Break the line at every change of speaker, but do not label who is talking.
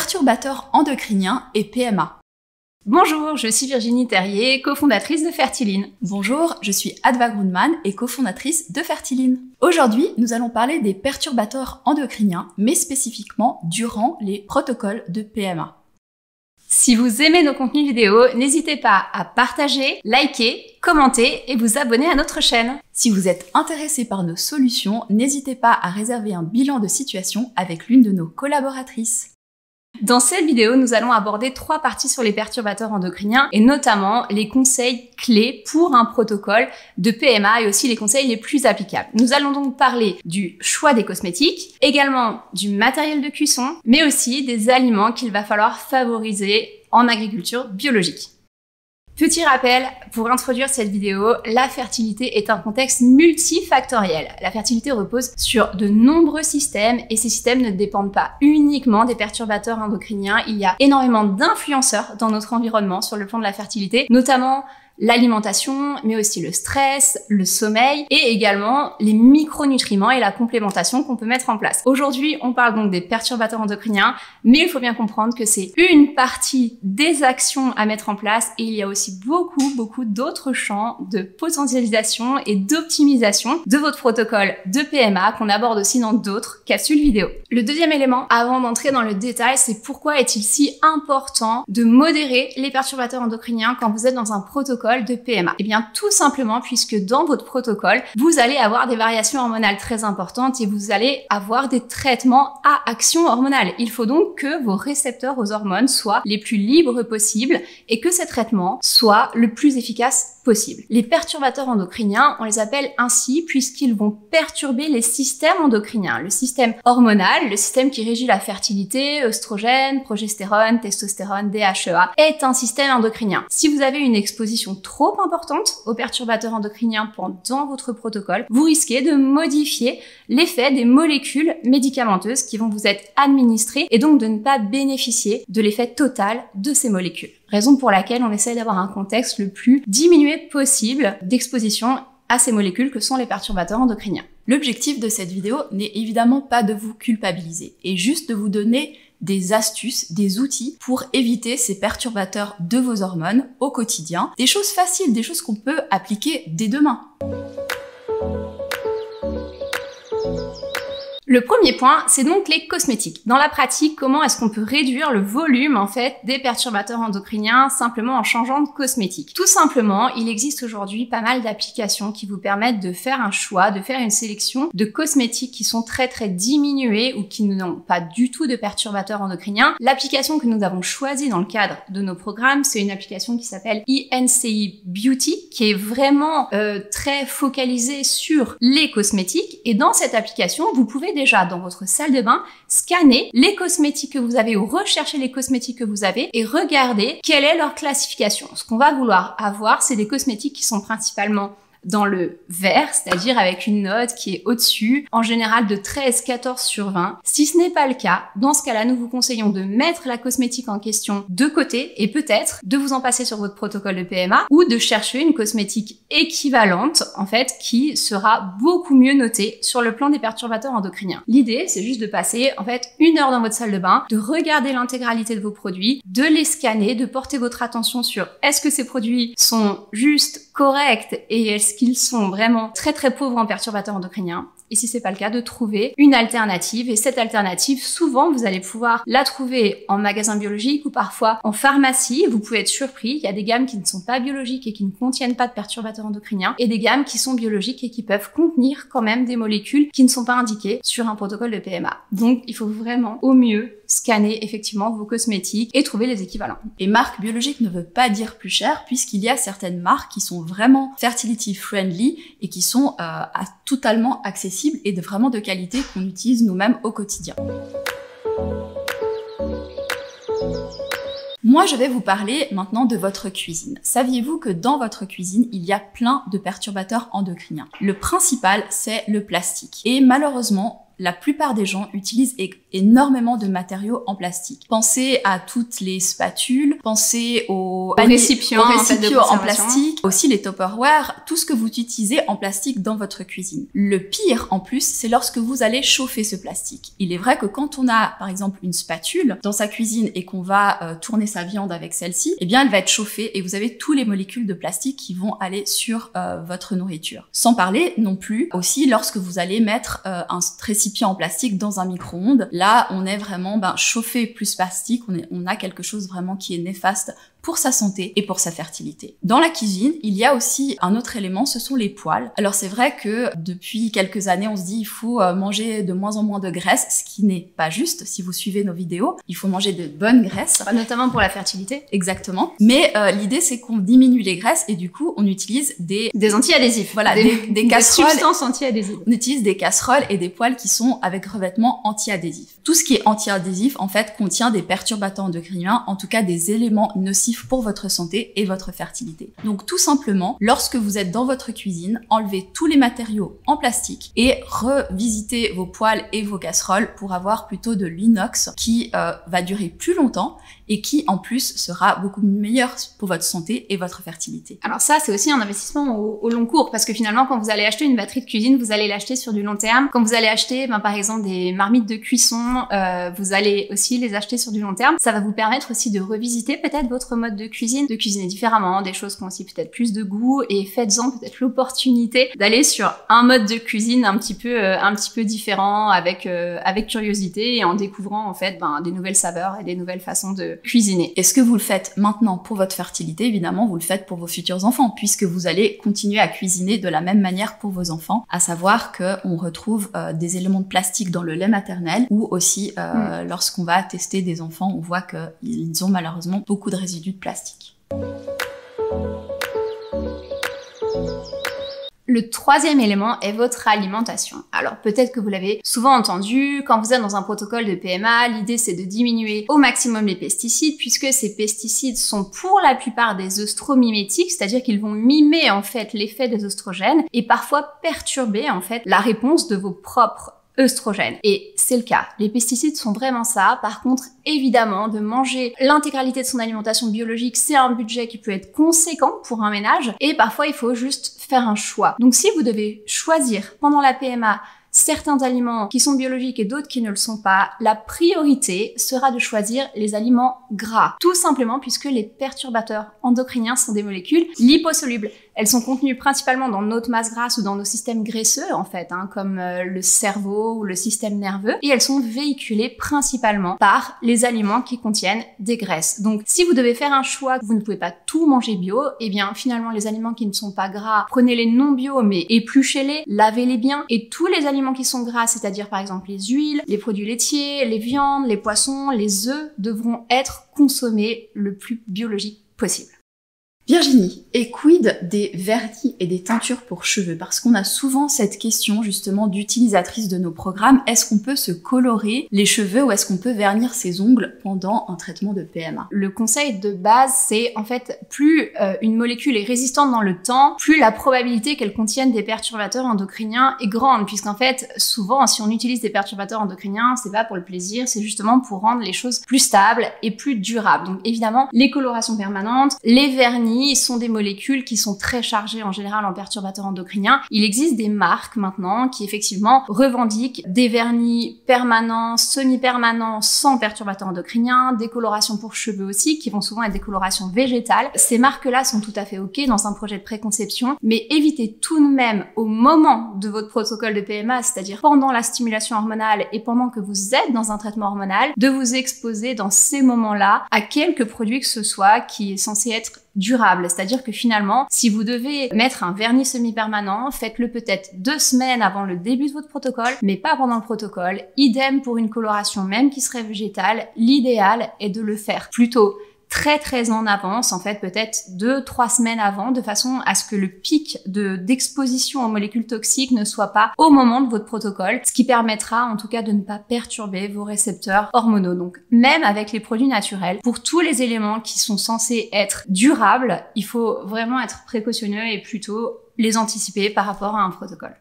perturbateurs endocriniens et PMA.
Bonjour, je suis Virginie Terrier, cofondatrice de Fertiline.
Bonjour, je suis Adva Grundmann et cofondatrice de Fertiline. Aujourd'hui, nous allons parler des perturbateurs endocriniens, mais spécifiquement durant les protocoles de PMA.
Si vous aimez nos contenus vidéo, n'hésitez pas à partager, liker, commenter et vous abonner à notre chaîne.
Si vous êtes intéressé par nos solutions, n'hésitez pas à réserver un bilan de situation avec l'une de nos collaboratrices.
Dans cette vidéo, nous allons aborder 3 parties sur les perturbateurs endocriniens et notamment les conseils clés pour un protocole de PMA et aussi les conseils les plus applicables. Nous allons donc parler du choix des cosmétiques, également du matériel de cuisson, mais aussi des aliments qu'il va falloir favoriser en agriculture biologique. Petit rappel, pour introduire cette vidéo, la fertilité est un contexte multifactoriel. La fertilité repose sur de nombreux systèmes et ces systèmes ne dépendent pas uniquement des perturbateurs endocriniens. Il y a énormément d'influenceurs dans notre environnement sur le plan de la fertilité, notamment l'alimentation, mais aussi le stress, le sommeil et également les micronutriments et la complémentation qu'on peut mettre en place. Aujourd'hui, on parle donc des perturbateurs endocriniens, mais il faut bien comprendre que c'est une partie des actions à mettre en place et il y a aussi beaucoup d'autres champs de potentialisation et d'optimisation de votre protocole de PMA qu'on aborde aussi dans d'autres capsules vidéo. Le deuxième élément, avant d'entrer dans le détail, c'est pourquoi est-il si important de modérer les perturbateurs endocriniens quand vous êtes dans un protocole de PMA. Eh bien, tout simplement puisque dans votre protocole, vous allez avoir des variations hormonales très importantes et vous allez avoir des traitements à action hormonale. Il faut donc que vos récepteurs aux hormones soient les plus libres possibles et que ces traitements soient le plus efficaces possible. Les perturbateurs endocriniens, on les appelle ainsi puisqu'ils vont perturber les systèmes endocriniens. Le système hormonal, le système qui régit la fertilité, œstrogène, progestérone, testostérone, DHEA, est un système endocrinien. Si vous avez une exposition trop importante aux perturbateurs endocriniens pendant votre protocole, vous risquez de modifier l'effet des molécules médicamenteuses qui vont vous être administrées et donc de ne pas bénéficier de l'effet total de ces molécules. Raison pour laquelle on essaie d'avoir un contexte le plus diminué possible d'exposition à ces molécules que sont les perturbateurs endocriniens.
L'objectif de cette vidéo n'est évidemment pas de vous culpabiliser, et juste de vous donner des astuces, des outils pour éviter ces perturbateurs de vos hormones au quotidien. Des choses faciles, des choses qu'on peut appliquer dès demain.
Le premier point, c'est donc les cosmétiques. Dans la pratique, comment est-ce qu'on peut réduire le volume, en fait, des perturbateurs endocriniens simplement en changeant de cosmétique? Tout simplement, il existe aujourd'hui pas mal d'applications qui vous permettent de faire un choix, de faire une sélection de cosmétiques qui sont très diminués ou qui n'ont pas du tout de perturbateurs endocriniens. L'application que nous avons choisie dans le cadre de nos programmes, c'est une application qui s'appelle INCI Beauty, qui est vraiment très focalisée sur les cosmétiques. Et dans cette application, vous pouvez déjà dans votre salle de bain scanner les cosmétiques que vous avez ou rechercher les cosmétiques que vous avez et regarder quelle est leur classification. Ce qu'on va vouloir avoir, c'est des cosmétiques qui sont principalement dans le vert, c'est-à-dire avec une note qui est au-dessus, en général de 13-14 sur 20. Si ce n'est pas le cas, dans ce cas-là, nous vous conseillons de mettre la cosmétique en question de côté et peut-être de vous en passer sur votre protocole de PMA ou de chercher une cosmétique équivalente, en fait, qui sera beaucoup mieux notée sur le plan des perturbateurs endocriniens. L'idée, c'est juste de passer, en fait, 1 heure dans votre salle de bain, de regarder l'intégralité de vos produits, de les scanner, de porter votre attention sur est-ce que ces produits sont juste corrects et est-ce qu'ils sont vraiment très pauvres en perturbateurs endocriniens. Et si c'est pas le cas, de trouver une alternative. Et cette alternative, souvent, vous allez pouvoir la trouver en magasin biologique ou parfois en pharmacie. Vous pouvez être surpris. Il y a des gammes qui ne sont pas biologiques et qui ne contiennent pas de perturbateurs endocriniens et des gammes qui sont biologiques et qui peuvent contenir quand même des molécules qui ne sont pas indiquées sur un protocole de PMA. Donc, il faut vraiment, au mieux, scanner effectivement vos cosmétiques et trouver les équivalents.
Et marque biologique ne veut pas dire plus cher puisqu'il y a certaines marques qui sont vraiment fertility friendly et qui sont totalement accessibles et vraiment de qualité qu'on utilise nous-mêmes au quotidien. Moi, je vais vous parler maintenant de votre cuisine. Saviez-vous que dans votre cuisine, il y a plein de perturbateurs endocriniens? Le principal, c'est le plastique. Et malheureusement, La plupart des gens utilisent énormément de matériaux en plastique. Pensez à toutes les spatules, pensez aux récipients en plastique, aussi les Tupperware, tout ce que vous utilisez en plastique dans votre cuisine. Le pire en plus, c'est lorsque vous allez chauffer ce plastique. Il est vrai que quand on a par exemple une spatule dans sa cuisine et qu'on va tourner sa viande avec celle-ci, eh bien elle va être chauffée et vous avez tous les molécules de plastique qui vont aller sur votre nourriture. Sans parler non plus aussi lorsque vous allez mettre un récipient en plastique dans un micro-ondes. Là, on est vraiment chauffé plus plastique, on a quelque chose vraiment qui est néfaste pour sa santé et pour sa fertilité. Dans la cuisine, il y a aussi un autre élément, ce sont les poêles. Alors c'est vrai que depuis quelques années, on se dit il faut manger de moins en moins de graisse, ce qui n'est pas juste. Si vous suivez nos vidéos, il faut manger de bonnes graisses.
Notamment pour la fertilité.
Exactement. Mais l'idée, c'est qu'on diminue les graisses et du coup, on utilise des
anti-adhésifs.
Voilà, des casseroles.
Des substances anti-adhésives.
On utilise des casseroles et des poêles qui sont avec revêtement anti-adhésif. Tout ce qui est anti-adhésif, en fait, contient des perturbateurs endocriniens, en tout cas des éléments nocifs pour votre santé et votre fertilité. Donc tout simplement, lorsque vous êtes dans votre cuisine, enlevez tous les matériaux en plastique et revisitez vos poêles et vos casseroles pour avoir plutôt de l'inox qui va durer plus longtemps et qui en plus sera beaucoup meilleur pour votre santé et votre fertilité.
Alors ça, c'est aussi un investissement au long cours parce que finalement, quand vous allez acheter une batterie de cuisine, vous allez l'acheter sur du long terme. Quand vous allez acheter par exemple des marmites de cuisson, vous allez aussi les acheter sur du long terme. Ça va vous permettre aussi de revisiter peut-être votre mode de cuisiner différemment, des choses qui ont aussi peut-être plus de goût et faites-en peut-être l'opportunité d'aller sur un mode de cuisine un petit peu différent avec curiosité et en découvrant en fait des nouvelles saveurs et des nouvelles façons de cuisiner.
Est-ce que vous le faites maintenant pour votre fertilité? Évidemment, vous le faites pour vos futurs enfants puisque vous allez continuer à cuisiner de la même manière pour vos enfants, à savoir qu'on retrouve des éléments de plastique dans le lait maternel ou aussi lorsqu'on va tester des enfants, on voit qu'ils ont malheureusement beaucoup de résidus de plastique.
Le troisième élément est votre alimentation. Alors peut-être que vous l'avez souvent entendu, quand vous êtes dans un protocole de PMA, l'idée c'est de diminuer au maximum les pesticides puisque ces pesticides sont pour la plupart des œstromimétiques, c'est-à-dire qu'ils vont mimer en fait l'effet des œstrogènes et parfois perturber en fait la réponse de vos propres œstrogènes. Et c'est le cas. Les pesticides sont vraiment ça. Par contre, évidemment, de manger l'intégralité de son alimentation biologique, c'est un budget qui peut être conséquent pour un ménage. Et parfois, il faut juste faire un choix. Donc, si vous devez choisir pendant la PMA certains aliments qui sont biologiques et d'autres qui ne le sont pas, la priorité sera de choisir les aliments gras. Tout simplement puisque les perturbateurs endocriniens sont des molécules liposolubles. Elles sont contenues principalement dans notre masse grasse ou dans nos systèmes graisseux, en fait, comme le cerveau ou le système nerveux. Et elles sont véhiculées principalement par les aliments qui contiennent des graisses. Donc, si vous devez faire un choix, vous ne pouvez pas tout manger bio, eh bien, finalement, les aliments qui ne sont pas gras, prenez-les non bio, mais épluchez-les, lavez-les bien. Et tous les aliments qui sont gras, c'est-à-dire par exemple les huiles, les produits laitiers, les viandes, les poissons, les œufs, devront être consommés le plus biologique possible.
Virginie, et quid des vernis et des teintures pour cheveux? Parce qu'on a souvent cette question justement d'utilisatrice de nos programmes, est-ce qu'on peut se colorer les cheveux ou est-ce qu'on peut vernir ses ongles pendant un traitement de PMA?
Le conseil de base, c'est en fait plus une molécule est résistante dans le temps, plus la probabilité qu'elle contienne des perturbateurs endocriniens est grande, puisqu'en fait, souvent, si on utilise des perturbateurs endocriniens, c'est pas pour le plaisir, c'est justement pour rendre les choses plus stables et plus durables. Donc évidemment, les colorations permanentes, les vernis, sont des molécules qui sont très chargées en général en perturbateurs endocriniens. Il existe des marques maintenant qui effectivement revendiquent des vernis permanents, semi-permanents, sans perturbateurs endocriniens, des colorations pour cheveux aussi, qui vont souvent être des colorations végétales. Ces marques-là sont tout à fait ok dans un projet de préconception, mais évitez tout de même au moment de votre protocole de PMA, c'est-à-dire pendant la stimulation hormonale et pendant que vous êtes dans un traitement hormonal, de vous exposer dans ces moments-là à quelques produits que ce soit qui est censé être durable, c'est-à-dire que finalement, si vous devez mettre un vernis semi-permanent, faites-le peut-être 2 semaines avant le début de votre protocole, mais pas pendant le protocole. Idem pour une coloration même qui serait végétale, l'idéal est de le faire plutôt très en avance, en fait peut-être 2-3 semaines avant, de façon à ce que le pic d'exposition aux molécules toxiques ne soit pas au moment de votre protocole, ce qui permettra en tout cas de ne pas perturber vos récepteurs hormonaux. Donc même avec les produits naturels, pour tous les éléments qui sont censés être durables, il faut vraiment être précautionneux et plutôt les anticiper par rapport à un protocole.